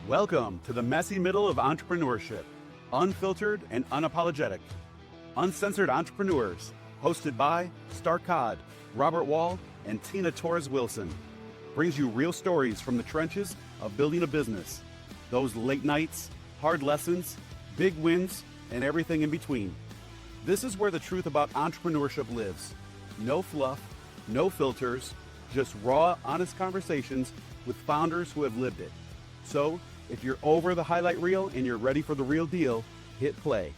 Welcome to the messy middle of entrepreneurship, unfiltered and unapologetic. Uncensored Entrepreneurs, hosted by Starr, Robert Wall, and Tina Torres-Wilson, brings you real stories from the trenches of building a business. Those late nights, hard lessons, big wins, and everything in between. This is where the truth about entrepreneurship lives. No fluff, no filters, just raw, honest conversations with founders who have lived it. So, if you're over the highlight reel and you're ready for the real deal, hit play.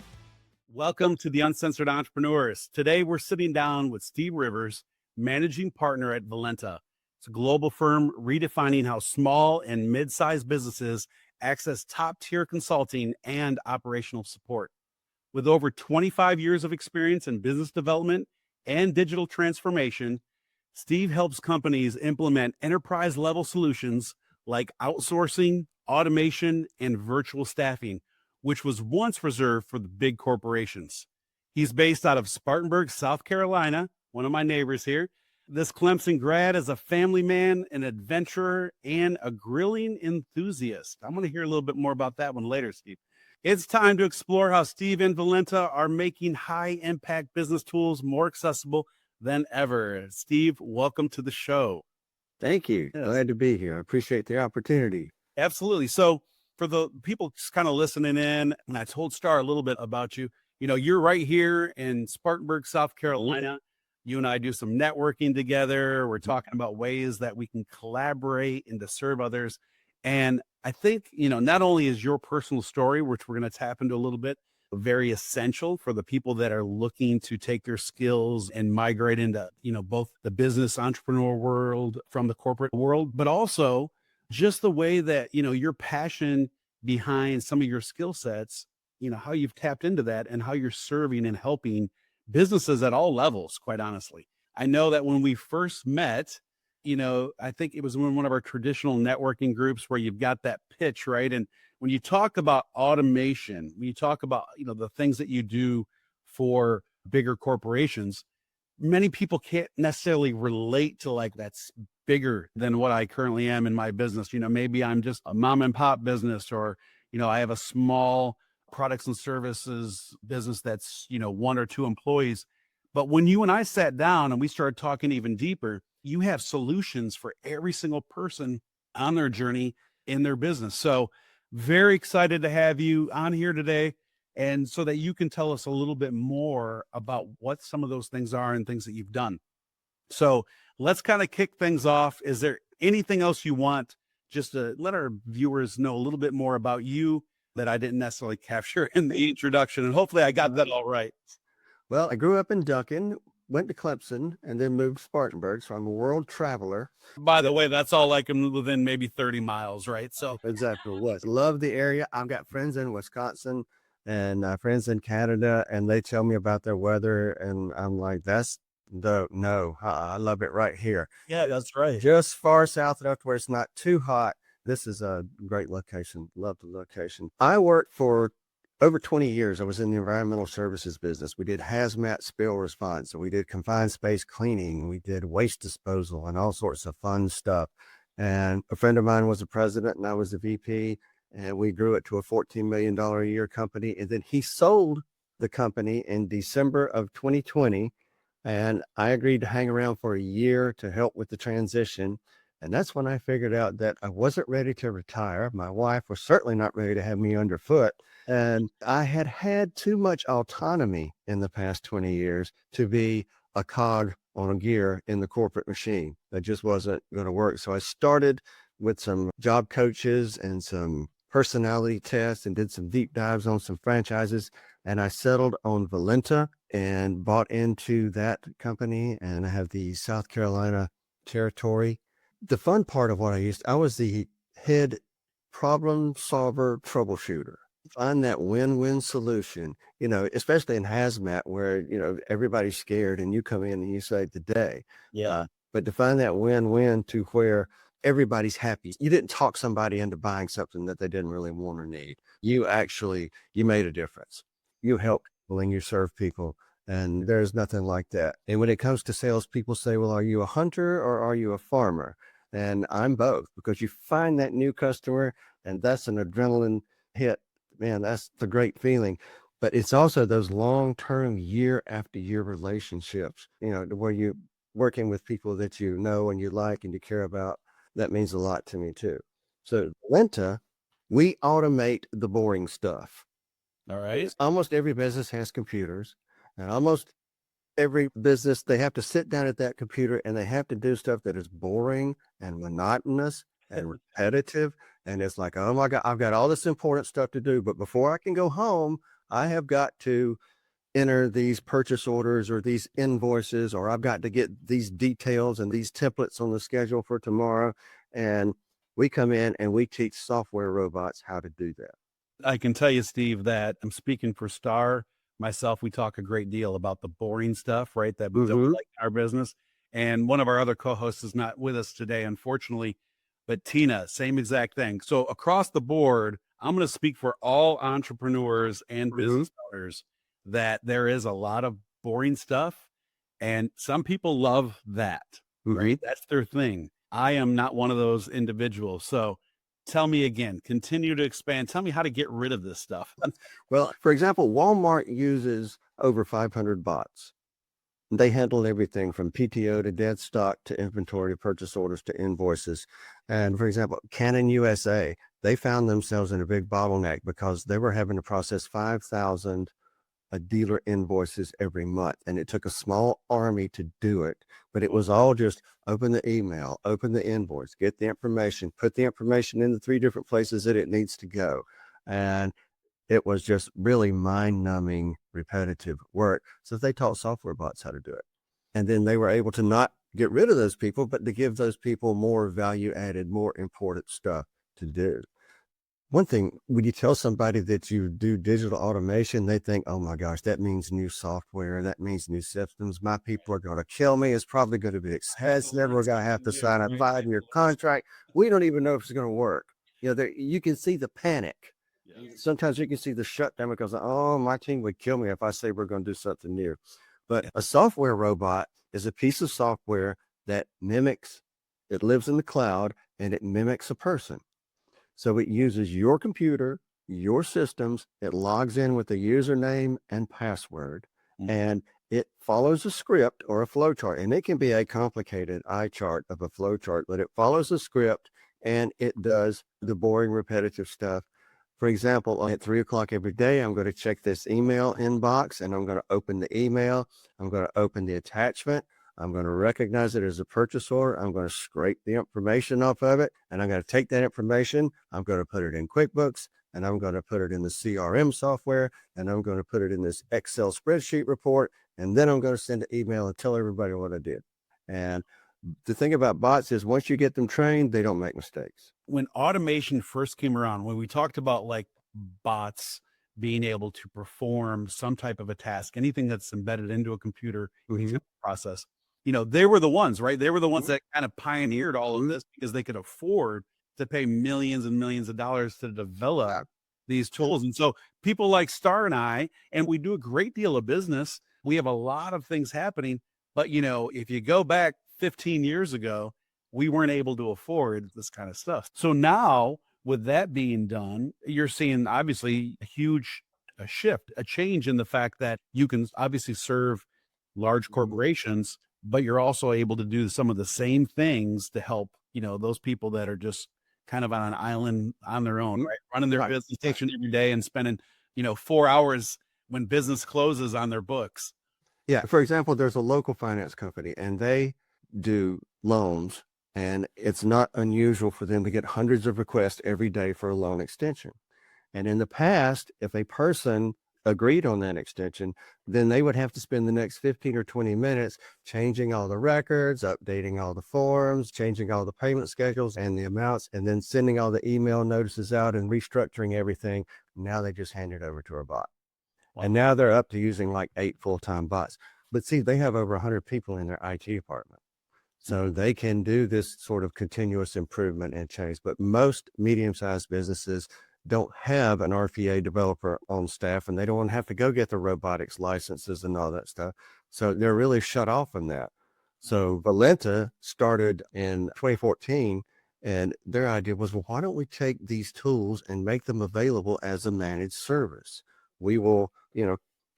Welcome to the Uncensored Entrepreneurs. Today, we're sitting down with Steve Rivers, managing partner at Valenta. It's a global firm redefining how small and mid-sized businesses access top-tier consulting and operational support. With over 25 years of experience in business development and digital transformation, Steve helps companies implement enterprise-level solutions like outsourcing, automation, and virtual staffing, which was once reserved for the big corporations. He's based out of Spartanburg, South Carolina, one of my neighbors here. This Clemson grad is a family man, an adventurer, and a grilling enthusiast. I'm going to hear a little bit more about that one later, Steve. It's time to explore how Steve and Valenta are making high-impact business tools more accessible than ever. Steve, welcome to the show. Thank you. Yes. Glad to be here. I appreciate the opportunity. Absolutely. So for the people just kind of listening in, and I told Starr a little bit about you, you're right here in Spartanburg, South Carolina. You and I do some networking together. We're talking about ways that we can collaborate and to serve others. And I think, not only is your personal story, which we're going to tap into a little bit, very essential for the people that are looking to take their skills and migrate into, both the business entrepreneur world from the corporate world, but also just the way that, your passion behind some of your skill sets, how you've tapped into that and how you're serving and helping businesses at all levels, quite honestly. I know that when we first met, I think it was in one of our traditional networking groups where you've got that pitch, right? And when you talk about automation, when you talk about, the things that you do for bigger corporations, many people can't necessarily relate to like that's bigger than what I currently am in my business. Maybe I'm just a mom and pop business, or, I have a small products and services business that's, one or two employees. But when you and I sat down and we started talking even deeper, you have solutions for every single person on their journey in their business. So very excited to have you on here today. And so that you can tell us a little bit more about what some of those things are and things that you've done. So let's kind of kick things off. Is there anything else you want just to let our viewers know a little bit more about you that I didn't necessarily capture in the introduction? And hopefully I got that all right. Well, I grew up in Duncan, went to Clemson, and then moved to Spartanburg. So I'm a world traveler. By the way, that's all like within maybe 30 miles, right? So Exactly what. Love the area. I've got friends in Wisconsin and friends in Canada, and they tell me about their weather. And I'm like, I love it right here. yeah, that's right. Just far south enough to where it's not too hot. This is a great location. Love the location. I worked for over 20 years. I was in the environmental services business. We did hazmat spill response. So we did confined space cleaning. We did waste disposal and all sorts of fun stuff. And a friend of mine was the president and I was the VP. And we grew it to a $14 million a year company. And then he sold the company in December of 2020. And I agreed to hang around for a year to help with the transition. And that's when I figured out that I wasn't ready to retire. My wife was certainly not ready to have me underfoot. And I had had too much autonomy in the past 20 years to be a cog on a gear in the corporate machine. That just wasn't going to work. So I started with some job coaches and some personality tests and did some deep dives on some franchises. And I settled on Valenta and bought into that company. And I have the South Carolina territory. The fun part of what I was the head problem solver troubleshooter. Find that win-win solution, especially in hazmat where, everybody's scared and you come in and you save the day. Yeah. But to find that win-win to where everybody's happy. You didn't talk somebody into buying something that they didn't really want or need. You made a difference. You helped people and you serve people. And there's nothing like that. And when it comes to sales, people say, well, are you a hunter or are you a farmer? And I'm both, because you find that new customer And that's an adrenaline hit. Man, that's the great feeling. But it's also those long-term year after year relationships, where you're working with people that you know and you like and you care about. That means a lot to me too. So Valenta, we automate the boring stuff. All right. Almost every business has computers, and almost every business, they have to sit down at that computer and they have to do stuff that is boring and monotonous and repetitive. And it's like, oh my God, I've got all this important stuff to do. But before I can go home, I have got to enter these purchase orders or these invoices, or I've got to get these details and these templates on the schedule for tomorrow. And we come in and we teach software robots how to do that. I can tell you, Steve, that I'm speaking for Starr. Myself, we talk a great deal about the boring stuff, right? That we don't like in our business. And one of our other co-hosts is not with us today, unfortunately, but Tina, same exact thing. So across the board, I'm going to speak for all entrepreneurs and business owners that there is a lot of boring stuff, and some people love that, right? That's their thing. I am not one of those individuals. So tell me again, continue to expand. Tell me how to get rid of this stuff. Well, for example, Walmart uses over 500 bots. They handle everything from PTO to dead stock to inventory to purchase orders to invoices. And for example, Canon USA, they found themselves in a big bottleneck because they were having to process 5,000 dealer invoices every month. And it took a small army to do it, but it was all just open the email, open the invoice, get the information, put the information in the 3 different places that it needs to go. And it was just really mind-numbing, repetitive work. So they taught software bots how to do it. And then they were able to not get rid of those people, but to give those people more value-added, more important stuff to do. One thing, when you tell somebody that you do digital automation, they think, oh my gosh, that means new software. That means new systems. My people are going to kill me. It's probably going to be expensive. We're going to have to sign a 5-year contract. We don't even know if it's going to work. You can see the panic. Sometimes you can see the shutdown because, oh, my team would kill me if I say we're going to do something new. But a software robot is a piece of software that it lives in the cloud, and it mimics a person. So it uses your computer, your systems, it logs in with a username and password, and it follows a script or a flow chart. And it can be a complicated eye chart of a flow chart, but it follows a script and it does the boring, repetitive stuff. For example, at 3:00 every day, I'm going to check this email inbox and I'm going to open the email. I'm going to open the attachment. I'm going to recognize it as a purchase order. I'm going to scrape the information off of it, and I'm going to take that information. I'm going to put it in QuickBooks, and I'm going to put it in the CRM software, and I'm going to put it in this Excel spreadsheet report, and then I'm going to send an email and tell everybody what I did. And the thing about bots is once you get them trained, they don't make mistakes. When automation first came around, when we talked about like bots being able to perform some type of a task, anything that's embedded into a computer process, they were the ones, right? They were the ones that kind of pioneered all of this because they could afford to pay millions and millions of dollars to develop these tools. And so people like Starr and we do a great deal of business. We have a lot of things happening, but if you go back 15 years ago, we weren't able to afford this kind of stuff. So now with that being done, you're seeing obviously a huge shift, a change in the fact that you can obviously serve large corporations, but you're also able to do some of the same things to help, those people that are just kind of on an island on their own, right? Running their business every day and spending, 4 hours when business closes on their books. Yeah. For example, there's a local finance company and they do loans, and it's not unusual for them to get hundreds of requests every day for a loan extension. And in the past, if a person agreed on that extension, then they would have to spend the next 15 or 20 minutes changing all the records, updating all the forms, changing all the payment schedules and the amounts, and then sending all the email notices out and restructuring everything. Now they just hand it over to a bot. Wow. And now they're up to using like 8 full-time bots. But see, they have over 100 people in their IT department. So they can do this sort of continuous improvement and change. But most medium-sized businesses don't have an RPA developer on staff, and they don't want to have to go get the robotics licenses and all that stuff. So they're really shut off from that. So Valenta started in 2014, And their idea was, well, why don't we take these tools and make them available as a managed service? We will,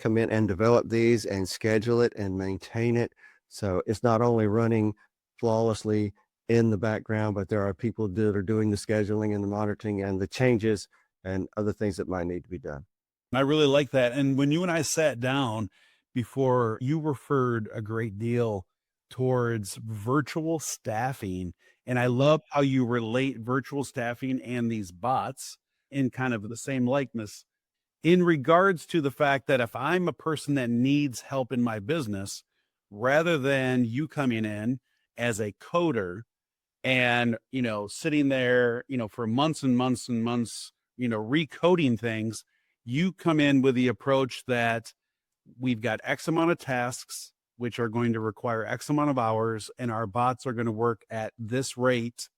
come in and develop these and schedule it and maintain it. So it's not only running flawlessly in the background, but there are people that are doing the scheduling and the monitoring and the changes and other things that might need to be done. I really like that. And when you and I sat down before, you referred a great deal towards virtual staffing. And I love how you relate virtual staffing and these bots in kind of the same likeness in regards to the fact that if I'm a person that needs help in my business, rather than you coming in as a coder and, sitting there, for months and months and months, recoding things, you come in with the approach that we've got X amount of tasks, which are going to require X amount of hours, and our bots are going to work at this rate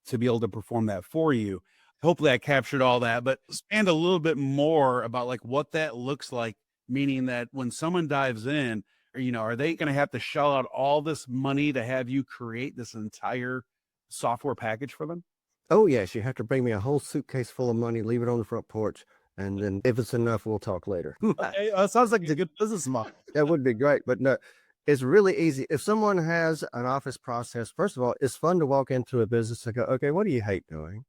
to be able to perform that for you. Hopefully I captured all that, but expand a little bit more about like what that looks like, meaning that when someone dives in, are they going to have to shell out all this money to have you create this entire software package for them? Oh, yes, you have to bring me a whole suitcase full of money, leave it on the front porch, and then if it's enough, we'll talk later. Okay, sounds like a good business model. That would be great, but no, it's really easy. If someone has an office process, first of all, it's fun to walk into a business and go, okay, what do you hate doing?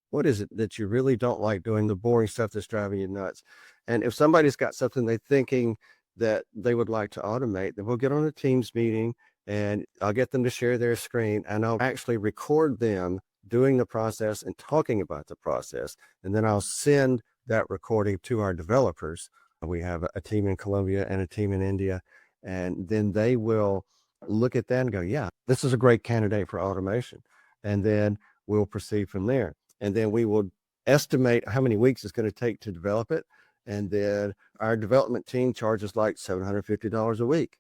What is it that you really don't like doing, the boring stuff that's driving you nuts? And if somebody's got something they're thinking that they would like to automate, then we'll get on a Teams meeting and I'll get them to share their screen and I'll actually record them doing the process and talking about the process. And then I'll send that recording to our developers. We have a team in Colombia and a team in India, and then they will look at that and go, yeah, this is a great candidate for automation. And then we'll proceed from there. And then we will estimate how many weeks it's going to take to develop it. And then our development team charges like $750 a week.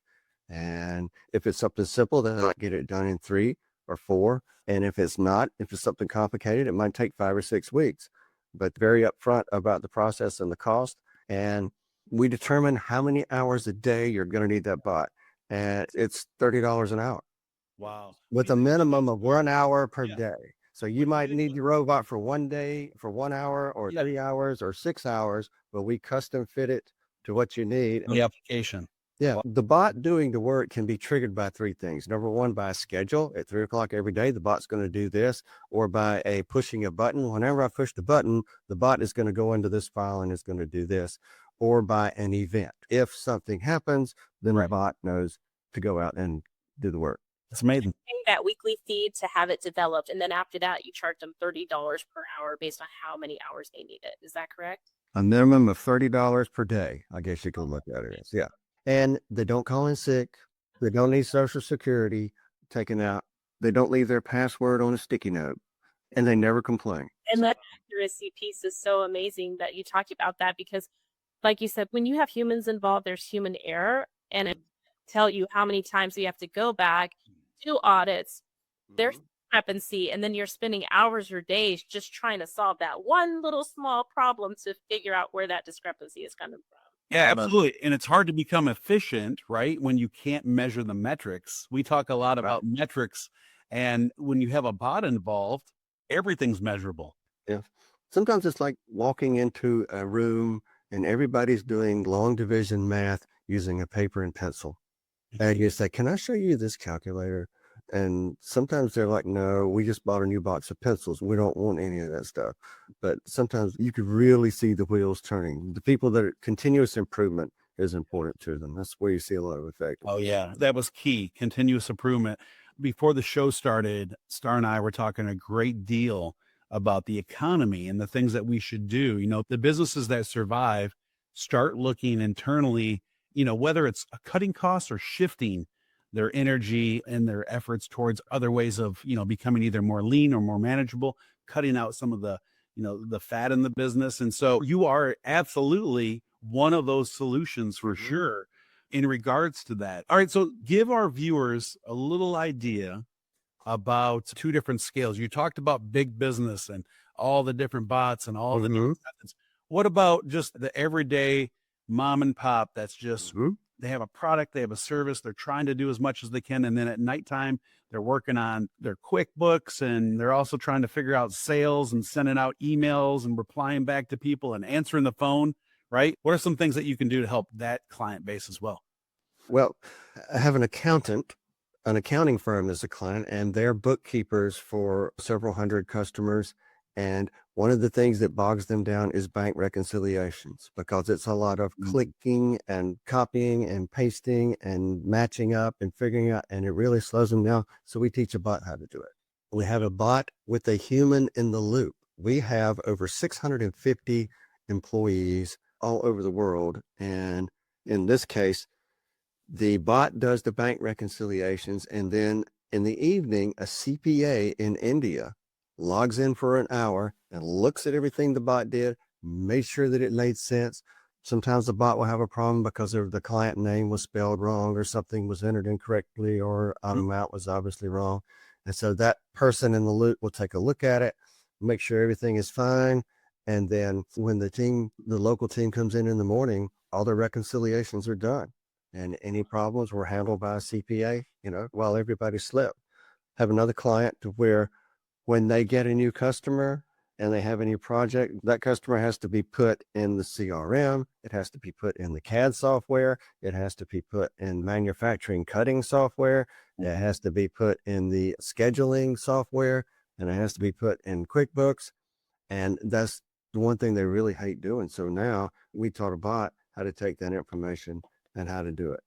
And if it's something simple, then I'll get it done in 3 or 4. And if it's not, if it's something complicated, it might take 5 or 6 weeks, but very upfront about the process and the cost. And we determine how many hours a day you're going to need that bot. And it's $30 an hour. Wow. With a minimum of 1 hour per Yeah. day. So you might need your robot for 1 day, for 1 hour or 3 hours or 6 hours, but we custom fit it to what you need. The application. Yeah. The bot doing the work can be triggered by 3 things. Number 1, by a schedule at 3:00 every day, the bot's going to do this, or by pushing a button. Whenever I push the button, the bot is going to go into this file and it's going to do this, or by an event. If something happens, then the bot knows to go out and do the work. It's amazing. Paying that weekly fee to have it developed, and then after that, you charge them $30 per hour based on how many hours they need it. Is that correct? A minimum of $30 per day, I guess you can look at it as. Yeah. And they don't call in sick. They don't need Social Security taken out. They don't leave their password on a sticky note, and they never complain. And the accuracy piece is so amazing that you talk about that because, like you said, when you have humans involved, there's human error, and it tell you how many times you have to go back, do audits, there's discrepancy, and then you're spending hours or days just trying to solve that one little small problem to figure out where that discrepancy is coming from. Yeah, absolutely. And it's hard to become efficient, right? When you can't measure the metrics. We talk a lot about metrics, and when you have a bot involved, everything's measurable. Yeah. Sometimes it's like walking into a room and everybody's doing long division math using a paper and pencil. And you say, can I show you this calculator? And sometimes they're like, no, we just bought a new box of pencils. We don't want any of that stuff. But sometimes you could really see the wheels turning. The people that are continuous improvement is important to them. That's where you see a lot of effect. Oh, yeah. That was key. Continuous improvement. Before the show started, Starr and I were talking a great deal about the economy and the things that we should do. The businesses that survive start looking internally, whether it's cutting costs or shifting their energy and their efforts towards other ways of, becoming either more lean or more manageable, cutting out some of the, the fat in the business. And so you are absolutely one of those solutions for sure in regards to that. All right. So give our viewers a little idea about 2 different scales. You talked about big business and all the different bots and all the different methods. What about just the everyday mom and pop that's just they have a product, they have a service, they're trying to do as much as they can. And then at nighttime, they're working on their QuickBooks, and they're also trying to figure out sales and sending out emails and replying back to people and answering the phone, right? What are some things that you can do to help that client base as well? Well, I have an accounting firm as a client, and they're bookkeepers for several hundred customers. And one of the things that bogs them down is bank reconciliations, because it's a lot of clicking and copying and pasting and matching up and figuring out, and it really slows them down. So we teach a bot how to do it. We have a bot with a human in the loop. We have over 650 employees all over the world. And in this case, the bot does the bank reconciliations, and then in the evening, a CPA in India logs in for an hour and looks at everything the bot did, made sure that it made sense. Sometimes the bot will have a problem because the client name was spelled wrong, or something was entered incorrectly, or an amount was obviously wrong. And so that person in the loop will take a look at it, make sure everything is fine. And then when the local team comes in the morning, all the reconciliations are done. And any problems were handled by a CPA, while everybody slept. Have another client to where when they get a new customer and they have a new project, that customer has to be put in the CRM. It has to be put in the CAD software. It has to be put in manufacturing cutting software. It has to be put in the scheduling software, and it has to be put in QuickBooks. And that's the one thing they really hate doing. So now we taught a bot how to take that information and how to do it.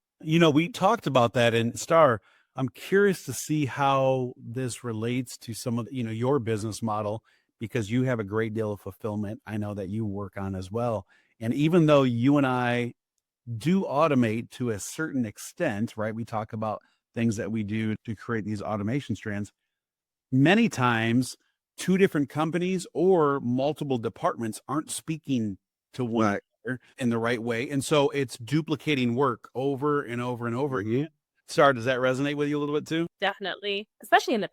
We talked about that in Starr. I'm curious to see how this relates to some of your business model, because you have a great deal of fulfillment. I know that you work on as well. And even though you and I do automate to a certain extent, right? We talk about things that we do to create these automation strands. Many times, two different companies or multiple departments aren't speaking to one another in the right way. And so it's duplicating work over and over and over again. Starr, does that resonate with you a little bit too? Definitely. Especially in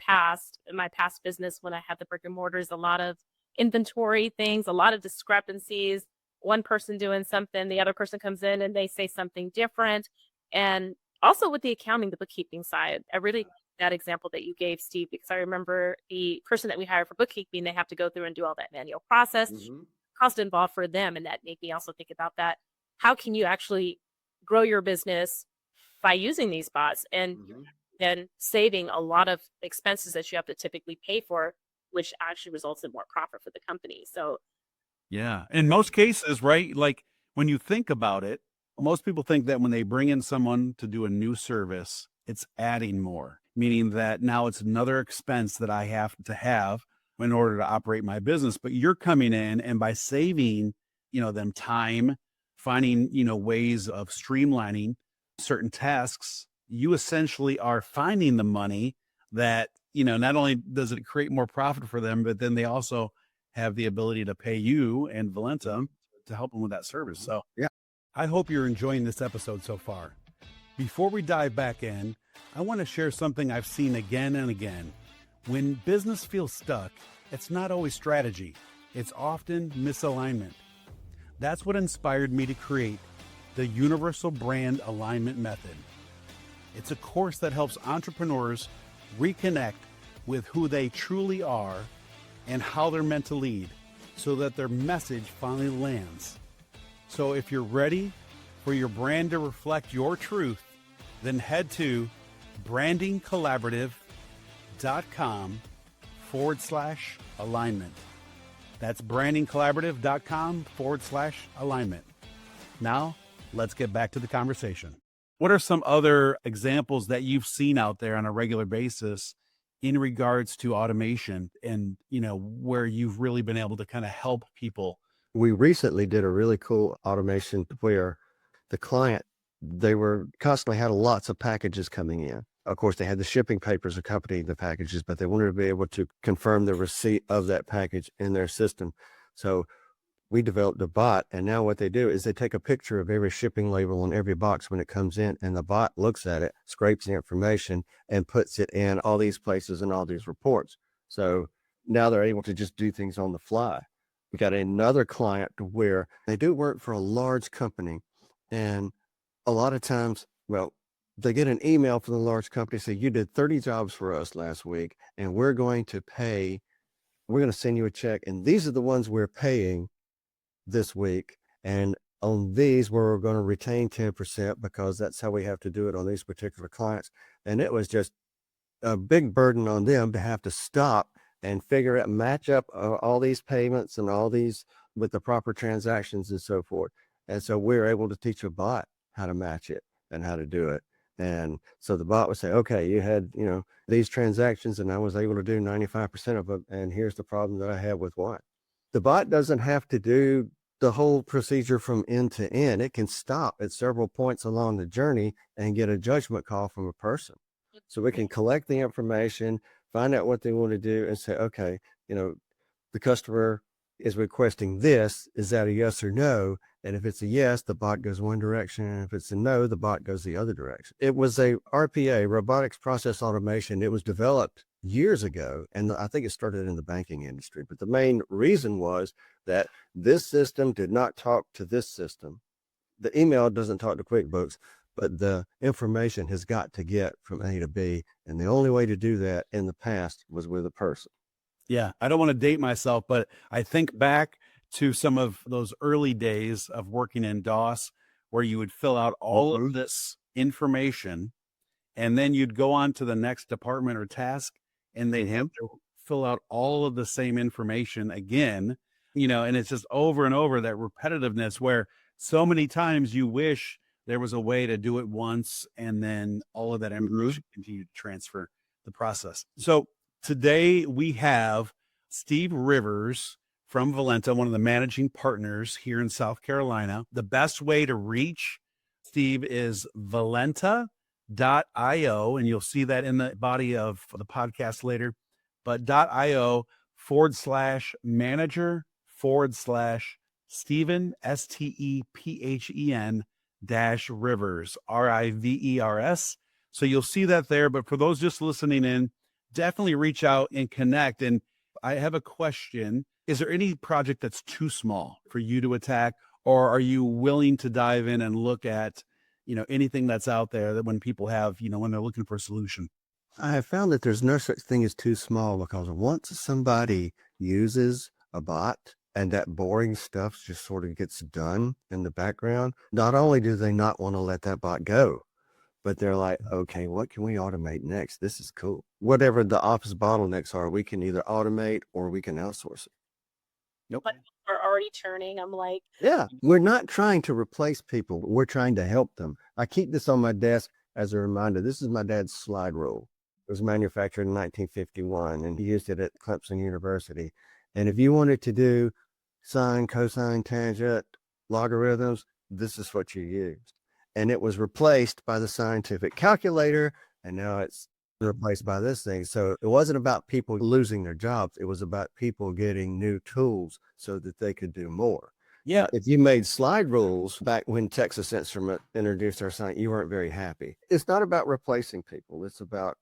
my past business, when I had the brick and mortars, a lot of inventory things, a lot of discrepancies, one person doing something, the other person comes in and they say something different. And also with the accounting, the bookkeeping side, I really like that example that you gave, Steve, because I remember the person that we hired for bookkeeping, they have to go through and do all that manual process, cost involved for them. And that made me also think about that. How can you actually grow your business by using these bots, and then saving a lot of expenses that you have to typically pay for, which actually results in more profit for the company. So yeah, in most cases, right? Like when you think about it, most people think that when they bring in someone to do a new service, it's adding more, meaning that now it's another expense that I have to have in order to operate my business. But you're coming in, and by saving, them time, finding, ways of streamlining certain tasks, you essentially are finding the money that, not only does it create more profit for them, but then they also have the ability to pay you and Valenta to help them with that service. So yeah, I hope you're enjoying this episode so far. Before we dive back in, I want to share something I've seen again and again. When business feels stuck, it's not always strategy. It's often misalignment. That's what inspired me to create the Universal Brand Alignment Method. It's a course that helps entrepreneurs reconnect with who they truly are and how they're meant to lead, so that their message finally lands. So if you're ready for your brand to reflect your truth, then head to brandingcollaborative.com/alignment. That's brandingcollaborative.com/alignment. Now, let's get back to the conversation. What are some other examples that you've seen out there on a regular basis in regards to automation, and, where you've really been able to kind of help people? We recently did a really cool automation where the client, they were constantly had lots of packages coming in. Of course, they had the shipping papers accompanying the packages, but they wanted to be able to confirm the receipt of that package in their system. So we developed a bot, and now what they do is they take a picture of every shipping label on every box when it comes in, and the bot looks at it, scrapes the information, and puts it in all these places and all these reports. So now they're able to just do things on the fly. We got another client where they do work for a large company, and a lot of times, well, they get an email from the large company say, you did 30 jobs for us last week, and we're going to send you a check. And these are the ones we're paying this week. And on these, we're going to retain 10% because that's how we have to do it on these particular clients. And it was just a big burden on them to have to stop and figure out, match up all these payments and all these with the proper transactions and so forth. And so we're able to teach a bot how to match it and how to do it. And so the bot would say, okay, you had, these transactions and I was able to do 95% of them. And here's the problem that I have with one. The bot doesn't have to do the whole procedure from end to end. It can stop at several points along the journey and get a judgment call from a person. So we can collect the information, find out what they want to do and say, okay, the customer is requesting this. Is that a yes or no? And if it's a yes, the bot goes one direction. And if it's a no, the bot goes the other direction. It was a RPA, robotics process automation. It was developed years ago. And I think it started in the banking industry. But the main reason was that this system did not talk to this system. The email doesn't talk to QuickBooks, but the information has got to get from A to B. And the only way to do that in the past was with a person. Yeah, I don't want to date myself, but I think back to some of those early days of working in DOS where you would fill out all of this information and then you'd go on to the next department or task and they'd have to fill out all of the same information again, and it's just over and over, that repetitiveness where so many times you wish there was a way to do it once and then all of that information continue to transfer the process. So today we have Steve Rivers from Valenta, one of the managing partners here in South Carolina. The best way to reach Steve is valenta.io, and you'll see that in the body of the podcast later, but .io/manager/Stephen, STEPHEN -Rivers, RIVERS. So you'll see that there. But for those just listening in, definitely reach out and connect. And I have a question. Is there any project that's too small for you to attack, or are you willing to dive in and look at, anything that's out there that when people have, when they're looking for a solution? I have found that there's no such thing as too small, because once somebody uses a bot and that boring stuff just sort of gets done in the background, not only do they not want to let that bot go, but they're like, okay, what can we automate next? This is cool. Whatever the office bottlenecks are, we can either automate or we can outsource it. Nope. But are already churning. I'm like, yeah, we're not trying to replace people. We're trying to help them. I keep this on my desk as a reminder. This is my dad's slide rule. It was manufactured in 1951, and he used it at Clemson University. And if you wanted to do sine, cosine, tangent, logarithms, this is what you used. And it was replaced by the scientific calculator, and now it's replaced by this thing. So it wasn't about people losing their jobs. It was about people getting new tools so that they could do more. Yeah. If you made slide rules back when Texas Instrument introduced our sign, you weren't very happy. It's not about replacing people. It's about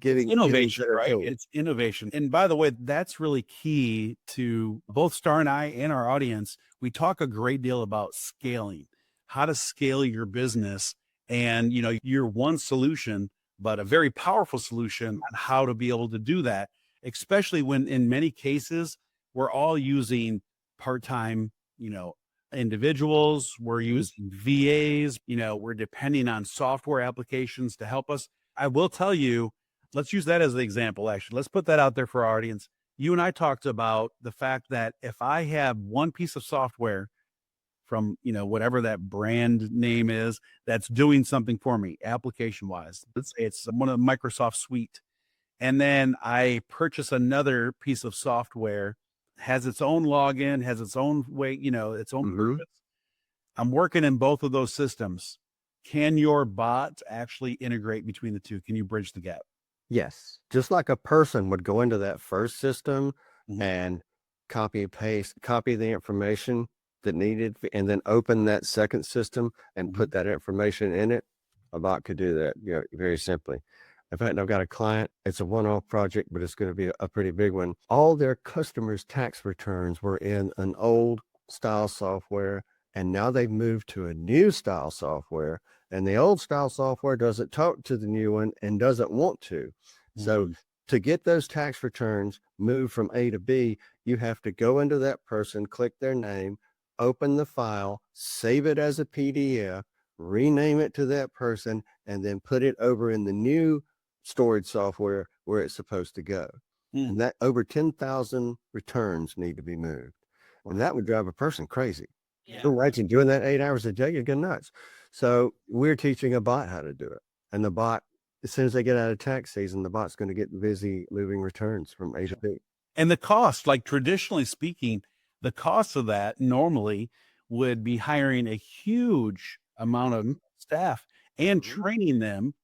getting innovation, right? Tools. It's innovation. And by the way, that's really key to both Starr and I and our audience. We talk a great deal about scaling, how to scale your business. And, you're one solution, but a very powerful solution on how to be able to do that, especially when in many cases, we're all using part-time, individuals, we're using VAs, we're depending on software applications to help us. I will tell you, let's use that as an example. Actually, let's put that out there for our audience. You and I talked about the fact that if I have one piece of software from, whatever that brand name is, that's doing something for me application wise, let's say it's one of the Microsoft suite. And then I purchase another piece of software, has its own login, has its own way, its own purpose. I'm working in both of those systems. Can your bot actually integrate between the two? Can you bridge the gap? Yes. Just like a person would go into that first system and copy and paste, copy the information that needed, and then open that second system and put that information in it, a bot could do that very simply. In fact, I've got a client, it's a one-off project, but it's going to be a pretty big one. All their customers' tax returns were in an old style software And now they've moved to a new style software, and the old style software doesn't talk to the new one and doesn't want to. So to get those tax returns moved from A to B, you have to go into that person, click their name, open the file, save it as a PDF, rename it to that person, and then put it over in the new storage software where it's supposed to go. And that over 10,000 returns need to be moved. And that would drive a person crazy. Yeah. Imagine doing that 8 hours a day, you'd go nuts. So we're teaching a bot how to do it. And the bot, as soon as they get out of tax season, the bot's going to get busy moving returns from A to B. And the cost, like traditionally speaking, the cost of that normally would be hiring a huge amount of staff and training them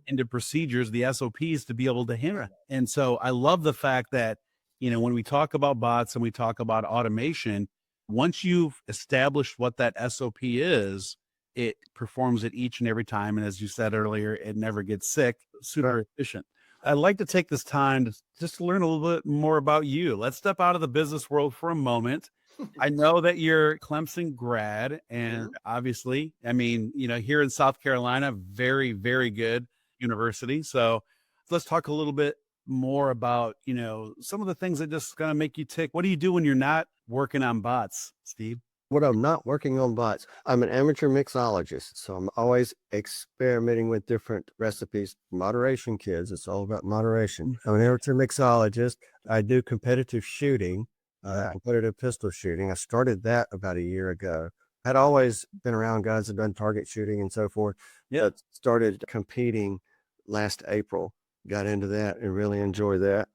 into procedures, the SOPs, to be able to handle it. And so I love the fact that, when we talk about bots and we talk about automation, once you've established what that SOP is, it performs it each and every time. And as you said earlier, it never gets sick, super efficient. I'd like to take this time to just learn a little bit more about you. Let's step out of the business world for a moment. I know that you're Clemson grad, and obviously, here in South Carolina, very, very good university. So let's talk a little bit more about, some of the things that just gonna make you tick. What do you do when you're not working on bots, Steve? What I'm not working on bots, I'm an amateur mixologist. So I'm always experimenting with different recipes. Moderation, kids. It's all about moderation. I'm an amateur mixologist. I do competitive shooting, competitive pistol shooting. I started that about a year ago. I'd always been around guys that done target shooting and so forth. But started competing last April. Got into that and really enjoy that.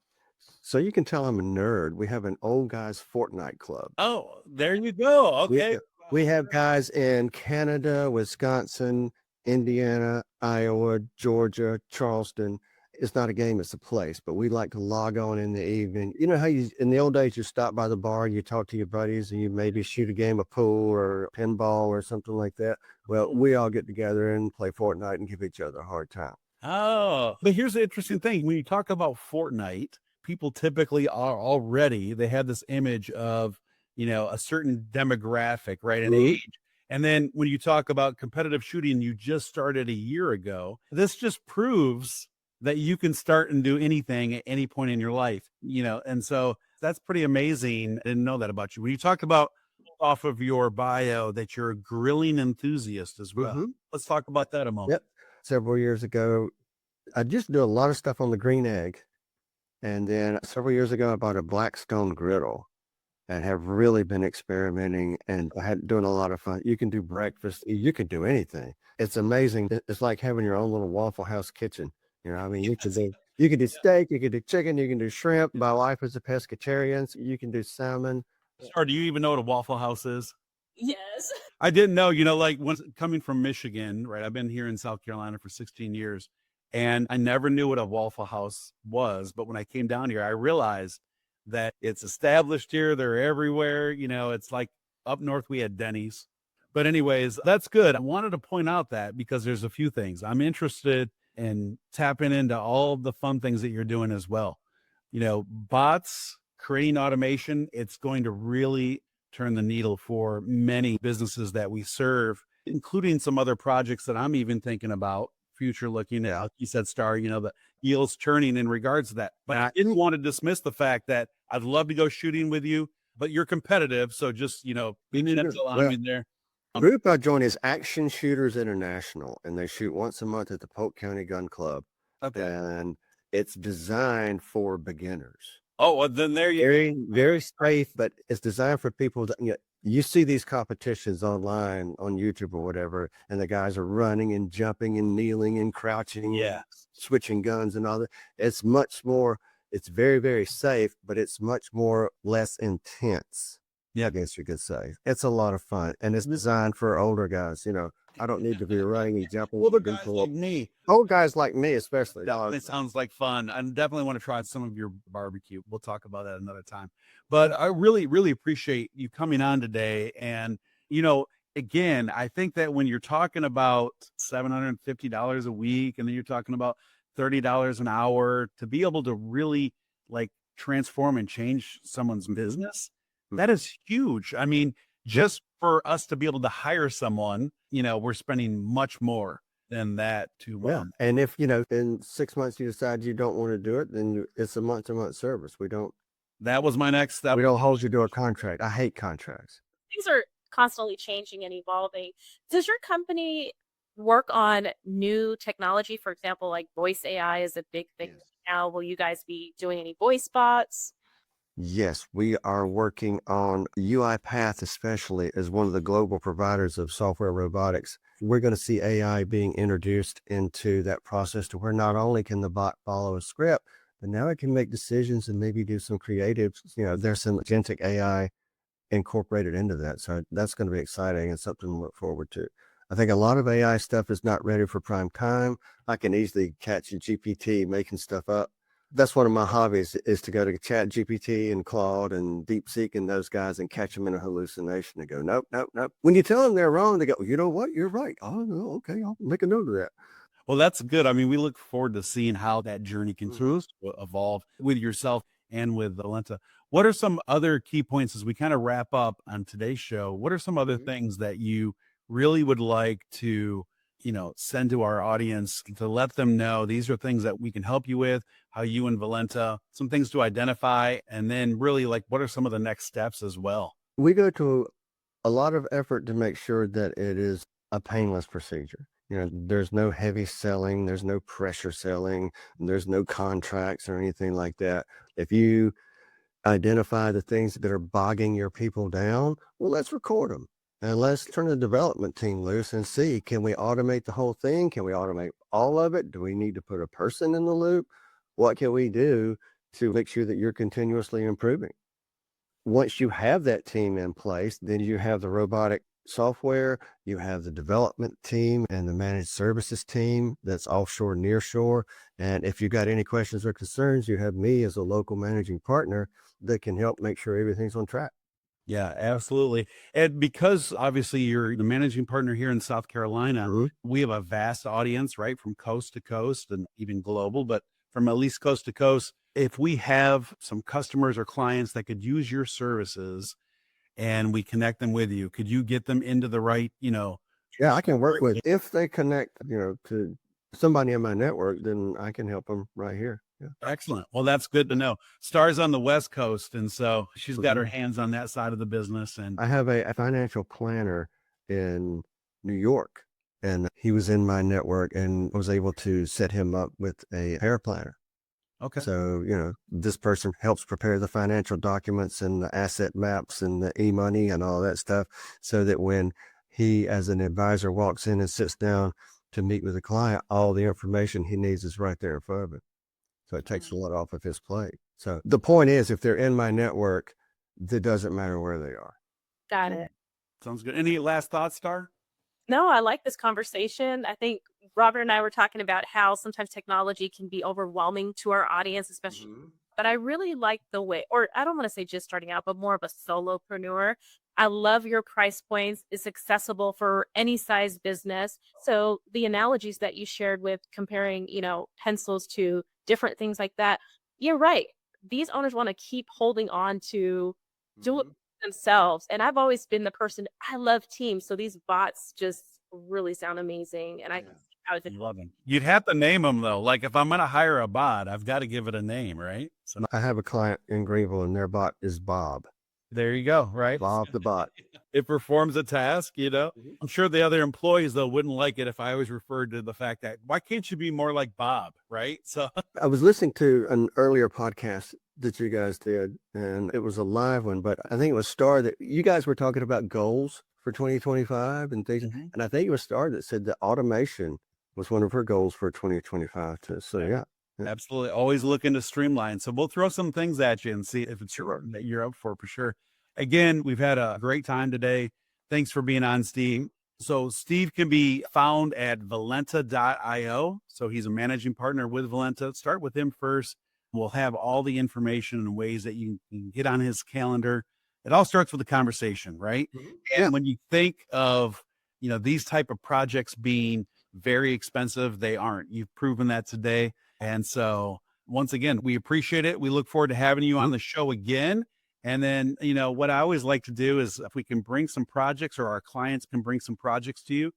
So you can tell I'm a nerd. We have an old guys Fortnite club. Oh, there you go. Okay. We have guys in Canada, Wisconsin, Indiana, Iowa, Georgia, Charleston. It's not a game, it's a place, but we like to log on in the evening. You know how in the old days, you stop by the bar and you talk to your buddies and you maybe shoot a game of pool or pinball or something like that. Well, we all get together and play Fortnite and give each other a hard time. Oh, but here's the interesting thing. When you talk about Fortnite, people typically they have this image of, a certain demographic, right? An age. And then when you talk about competitive shooting, you just started a year ago. This just proves that you can start and do anything at any point in your life, and so that's pretty amazing. I didn't know that about you. When you talk about off of your bio that you're a grilling enthusiast as well. Let's talk about that a moment. Yep. Several years ago, I just do a lot of stuff on the green egg. And then several years ago, I bought a Blackstone griddle and have really been experimenting and I had doing a lot of fun. You can do breakfast. You can do anything. It's amazing. It's like having your own little Waffle House kitchen. You can do steak, you can do chicken, you can do shrimp. My wife is a pescatarian, so you can do salmon. Or do you even know what a Waffle House is? Yes. I didn't know, like when coming from Michigan, right? I've been here in South Carolina for 16 years and I never knew what a Waffle House was. But when I came down here, I realized that it's established here. They're everywhere. It's like up north, we had Denny's. But anyways, that's good. I wanted to point out that because there's a few things I'm interested in tapping into all the fun things that you're doing as well. Bots, creating automation, it's going to really turn the needle for many businesses that we serve, including some other projects that I'm even thinking about future looking at. You said, Starr, the wheels turning in regards to that. But I didn't want to dismiss the fact that I'd love to go shooting with you, but you're competitive. So just, be gentle on me there. The group I joined is Action Shooters International, and they shoot once a month at the Polk County Gun Club. Okay. And it's designed for beginners. Oh, well, then there you very, very safe, but it's designed for people that you see these competitions online on YouTube or whatever, and the guys are running and jumping and kneeling and crouching, switching guns and all that. It's much more, it's very, very safe, but it's much more less intense. I guess you could say. It's a lot of fun, and it's designed for older guys. I don't need to be running and jumping. Older guys like me. Old guys like me, especially. It sounds like fun. I definitely want to try some of your barbecue. We'll talk about that another time. But I really, really appreciate you coming on today. And, again, I think that when you're talking about $750 a week, and then you're talking about $30 an hour, to be able to really transform and change someone's business, that is huge. I mean, just for us to be able to hire someone, we're spending much more than that to, Yeah. And if, in 6 months you decide you don't want to do it, then it's a month-to-month service. that was my next step. We don't hold you to a contract. I hate contracts. Things are constantly changing and evolving. Does your company work on new technology? For example, like voice AI is a big thing Yes. now. Will you guys be doing any voice bots? Yes, we are working on UiPath, especially as one of the global providers of software robotics. We're going to see AI being introduced into that process to where not only can the bot follow a script, but now it can make decisions and maybe do some creatives. There's some agentic AI incorporated into that. So that's going to be exciting and something to look forward to. I think a lot of AI stuff is not ready for prime time. I can easily catch a GPT making stuff up. That's one of my hobbies, is to go to Chat GPT and Claude and DeepSeek and those guys and catch them in a hallucination and go, nope, nope, nope. When you tell them they're wrong, they go, you know what? You're right. Oh, no, okay, I'll make a note of that. Well, that's good. I mean, we look forward to seeing how that journey continues to evolve with yourself and with Valenta. What are some other key points as we kind of wrap up on today's show? What are some other things that you really would like to, send to our audience to let them know these are things that we can help you with, how you and Valenta, some things to identify, and then really what are some of the next steps as well? We go to a lot of effort to make sure that it is a painless procedure. There's no heavy selling, there's no pressure selling, there's no contracts or anything like that. If you identify the things that are bogging your people down, well, let's record them. And let's turn the development team loose and see, can we automate the whole thing? Can we automate all of it? Do we need to put a person in the loop? What can we do to make sure that you're continuously improving? Once you have that team in place, then you have the robotic software, you have the development team and the managed services team that's offshore, nearshore. And if you've got any questions or concerns, you have me as a local managing partner that can help make sure everything's on track. Yeah, absolutely. And because obviously you're the managing partner here in South Carolina, we have a vast audience, right? From coast to coast and even global, but from at least coast to coast, if we have some customers or clients that could use your services and we connect them with you, could you get them into the right, Yeah, I can work with, if they connect, to somebody in my network, then I can help them right here. Yeah. Excellent. Well, that's good to know. Star's on the West Coast, and so she's got her hands on that side of the business. And I have a financial planner in New York, and he was in my network and was able to set him up with a hair planner. okay. So, this person helps prepare the financial documents and the asset maps and the e-money and all that stuff, so that when he, as an advisor, walks in and sits down to meet with a client, all the information he needs is right there in front of him. So it takes a lot off of his plate. So the point is, if they're in my network, it doesn't matter where they are. Got it. Sounds good. Any last thoughts, Starr? No, I like this conversation. I think Robert and I were talking about how sometimes technology can be overwhelming to our audience, especially. But I really like the way, or I don't want to say just starting out, but more of a solopreneur. I love your price points. It's accessible for any size business. So the analogies that you shared with comparing, pencils to different things like that, you're right. These owners want to keep holding on to do it themselves. And I've always been the person, I love teams. So these bots just really sound amazing. And I was Love them. You'd have to name them though. Like if I'm going to hire a bot, I've got to give it a name, right? So I have a client in Greenville, and their bot is Bob. there you go. Right. Bob the bot. It performs a task, I'm sure the other employees though wouldn't like it if I always referred to the fact that why can't you be more like Bob? Right. So I was listening to an earlier podcast that you guys did, and it was a live one, but I think it was Starr that you guys were talking about goals for 2025 and things. And I think it was Starr that said that automation was one of her goals for 2025 too. So yeah. Absolutely. Always looking to streamline. So we'll throw some things at you and see if it's that you're up for sure. Again, we've had a great time today. Thanks for being on, Steve. So Steve can be found at valenta.io. So he's a managing partner with Valenta. Start with him first. We'll have all the information and ways that you can get on his calendar. It all starts with a conversation, right? And when you think of, these type of projects being very expensive, they aren't. You've proven that today. And so once again, we appreciate it. We look forward to having you on the show again. And then, what I always like to do is if we can bring some projects or our clients can bring some projects to you,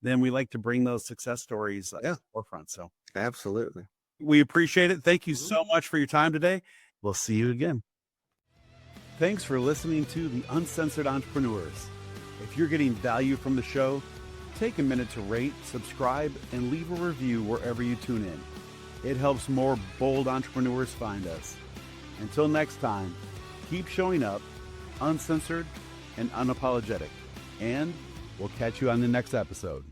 then we like to bring those success stories to the forefront. So Absolutely. we appreciate it. Thank you so much for your time today. We'll see you again. Thanks for listening to The Uncensored Entrepreneurs. If you're getting value from the show, take a minute to rate, subscribe, and leave a review wherever you tune in. It helps more bold entrepreneurs find us. Until next time, keep showing up, uncensored and unapologetic. And we'll catch you on the next episode.